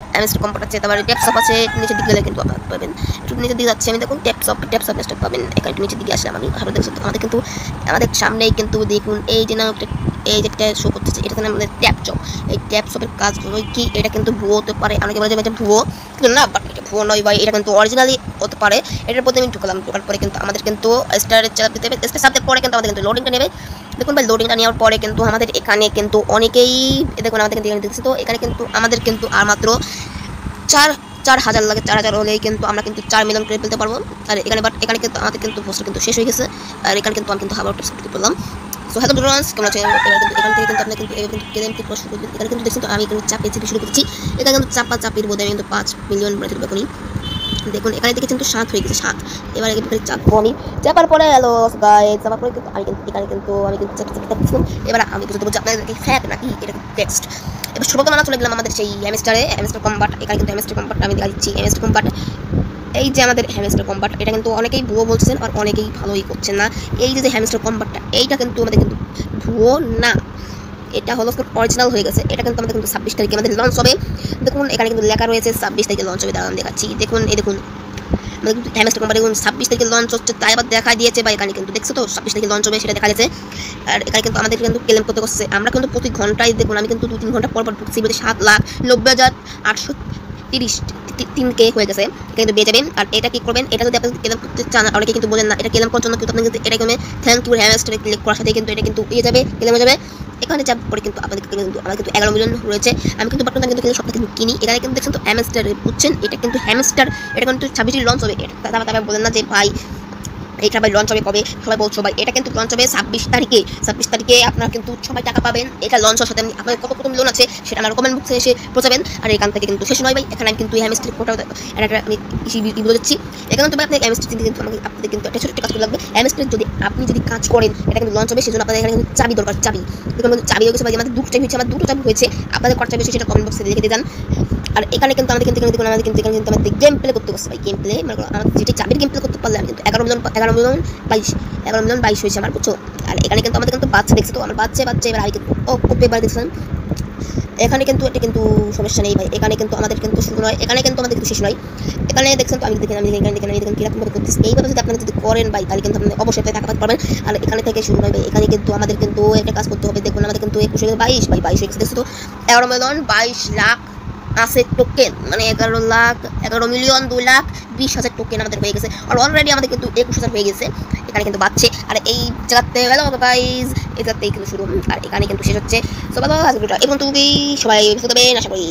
MST কম্পার্ট আছে, তারপরে ট্যাপসঅপ আছে, নিচের দিকে গেলে কিন্তু আপনারা পাবেন। একটু নিচের দিকে যাচ্ছে আমি, দেখুন ট্যাপসঅপ স্টক পাবেন। এখানে একটু নিচের দিকে আসলাম আমি, আরও দেখছেন আমাদের কিন্তু আমাদের সামনেই কিন্তু দেখুন এই যে নাম এই যেটা শো করতেছে, এটা আমাদের ট্যাপসঅপ। এই ট্যাপসঅপের কাজ হলো কি, এটা কিন্তু ভুয়ো হতে পারে, অনেকে বলে যে এটা ভুয়ো, কিন্তু না, বাট এটা ভুয়ো নয় ভাই, এটা কিন্তু অরিজিনালি হতে পারে। এটার প্রতি আমি ঢুকলাম, ঢোকার পরে কিন্তু আমাদের কিন্তু স্টারের চাপ দিতে হবে, স্টার চাপতে পরে কিন্তু আমাদের কিন্তু লোডিংটা নেবে। দেখুন ভাই, লোডিংটা নেওয়ার পরে কিন্তু আমাদের এখানে কিন্তু অনেকেই দেখুন আমাদের কিন্তু এখানে দেখছি, তো এখানে কিন্তু আমাদের কিন্তু আর মাত্র 4,000 লাগে, 4,000 হলেই কিন্তু আমরা কিন্তু 4 মিলিয়ন করে ফেলতে পারবো। আর এখানে কিন্তু আমাদের কিন্তু পোস্টার কিন্তু শেষ হয়ে গেছে। আর এখানে কিন্তু আমি কিন্তু হাবার সাবস্ক্রাইব করলাম। সো হ্যালো ড্রোনার্স, কেমন আছেন? এবার কিন্তু এখান থেকে কিন্তু আপনি কিন্তু গেম থেকে শুরু করবেন। এখানে কিন্তু দেখছেন তো আমি কিন্তু চাপে শুরু করছি। এখানে কিন্তু চাপির বোধে আমি কিন্তু 5 মিলিয়ন করে তুলব এখনই। দেখুন এখানে থেকে কিন্তু 7 হয়ে গেছে, 7। এবার এখানে চাপবো আমি, চাপার পরে হ্যালো গাইস, চাপার পরে কিন্তু আমি কিন্তু এখানে কিন্তু চাপছিলাম। এবার আমি বুঝতে পারছি আপনাদের ফ্যাক নাকি এটা টেক্সট। এবার সর্বপ্রথম আমরা চলে গেলাম আমাদের সেই এমএসটার কম্বাট। এখানে কিন্তু এমএসটার কম্বাট আমি দেখা দিচ্ছি। এমএসটার কম্বাট, এই যে আমাদের হ্যামস্টার কম্বাট, এটা কিন্তু অনেকেই ভুয়ো বলছেন আর অনেকেই ভালোই করছেন না। এই যে হ্যামস্টার কম্বাটটা, এইটা কিন্তু আমাদের কিন্তু ভুয়ো না, এটা হলো অরিজিনাল হয়ে গেছে। এটা কিন্তু আমাদের কিন্তু 26 তারিখে আমাদের লঞ্চ হবে। দেখুন এখানে কিন্তু লেখা রয়েছে 26 তারিখে লঞ্চ হবে, দাঁড়ান দেখাচ্ছি। দেখুন এই দেখুন আমাদের কিন্তু হ্যামস্টার কম্বাট দেখুন 26 তারিখে লঞ্চ হচ্ছে, তাই আবার দেখা দিয়েছে বা এখানে কিন্তু দেখছো তো 26 তারিখে লঞ্চ হবে সেটা দেখা যাচ্ছে। আর এখানে কিন্তু আমাদের কিন্তু ক্লেম করতে করছে, আমরা কিন্তু প্রতি ঘন্টায় দেখুন আমি কিন্তু 2-3 ঘন্টা পর ঢুকছি, 7,90,830 হয়ে গেছে। এটা কিন্তু পেয়ে যাবেন। আর এটা কি করবেন, এটা যদি আপনি ক্লেম করতে চান, অনেকে কিন্তু বলেন না এটা ক্লেম করার জন্য, কিন্তু আপনি কিন্তু এটা থ্যাংক ইউ হ্যামস্টারে ক্লিক করার সাথে কিন্তু এটা কিন্তু যাবে, ক্লেম হয়ে যাবে। এখানে যাব পরে কিন্তু আপনাদের কিন্তু আমার কিন্তু 11 মিলিয়ন রয়েছে। আমি কিন্তু বর্তমানে কিন্তু সবটা কিন্তু কিনি। এখানে কিন্তু দেখছেন তো হ্যামস্টার বুঝছেন, এটা কিন্তু হ্যামস্টার, এটা কিন্তু 26 লঞ্চ হবে। এটা তারপরে বলেন না যে ভাই এইটা ভাই লঞ্চ হবে কবে, সবাই বলছো ভাই এটা কিন্তু লঞ্চ হবে 26 তারিখে। 26 তারিখে আপনারা কিন্তু সবাই টাকা পাবেন। এটা লঞ্চ হওয়ার সাথে আপনার কত কত মিলিয়ন আছে সেটা আমার কমেন্ট বক্সে এসে পৌঁছাবেন। আর এখান থেকে কিন্তু শেষ নয় ভাই, এখানে আমি কিন্তু হ্যামস্টার কোটা আমি বলে দিচ্ছি। এখানে তো ভাই আপনি হ্যামস্টার কিন্তু আমাকে আপনাদের কিন্তু একটা ছোট কাজ করে লাগবে। হ্যামস্টার আপনি যদি কাজ করেন, এটা কিন্তু লঞ্চ হবে, সেজন্য আপনাদের এখানে কিন্তু চাবি দরকার। চাবি দেখুন চাবি হয়ে গেছে ভাই, আমাদের দুটো চাবি হয়েছে, আমার দুটো চাবি হয়েছে। আপনাদের কত চাবি হয়েছে সেটা কমেন্ট বক্সে লিখে দিয়ে যান। আর এখানে কিন্তু আমাদের কিন্তু আমাদের গেম প্লে করতে বসছে ভাই, গেম প্লে মানে আমাদের যেটা চাবির গেম প্লে করতে পারলে আমি কিন্তু 11 মিলিয়ন 22 হয়েছে আমার, বুঝছো। আর এখানে কিন্তু আমাদের কিন্তু বাচ্চা দেখছে, তো আমার বাচ্চা এবার আমি কিন্তু এবার দেখছেন এখানে কিন্তু এটা কিন্তু সমস্যা নেই ভাই। এখানে কিন্তু আমাদের কিন্তু শুরু নয়, এখানে কিন্তু আমাদের কিন্তু শেষ নয়। এখানে দেখছেন তো আমি দেখেন কিরকমভাবে করতেছি। এইভাবে যদি আপনারা যদি করেন ভাই, তাহলে কিন্তু আপনি অবশ্যই টাকা পাতে পারবেন। আর এখানে থেকে শুরু নয় ভাই, এখানে কিন্তু আমাদের কিন্তু একটা কাজ করতে হবে। দেখুন আমাদের কিন্তু 21 ভাই 22 হয়ে গেছে, দেখছো তো 11 মিলিয়ন 22 লাখ আছে টোকেন, মানে 11,2,20,000 টোকেন আমাদের হয়ে গেছে। আর অলরেডি আমাদের কিন্তু 21,000 হয়ে গেছে। এখানে কিন্তু বাড়ছে। আর এই জায়গাতে হ্যালো গাইস, এই জায়গাতেই কিন্তু শুরু, আর এখানে কিন্তু শেষ হচ্ছে। সো ভালো আজকে এবং তুমি সবাই বুঝতে পারবেন আশা করি।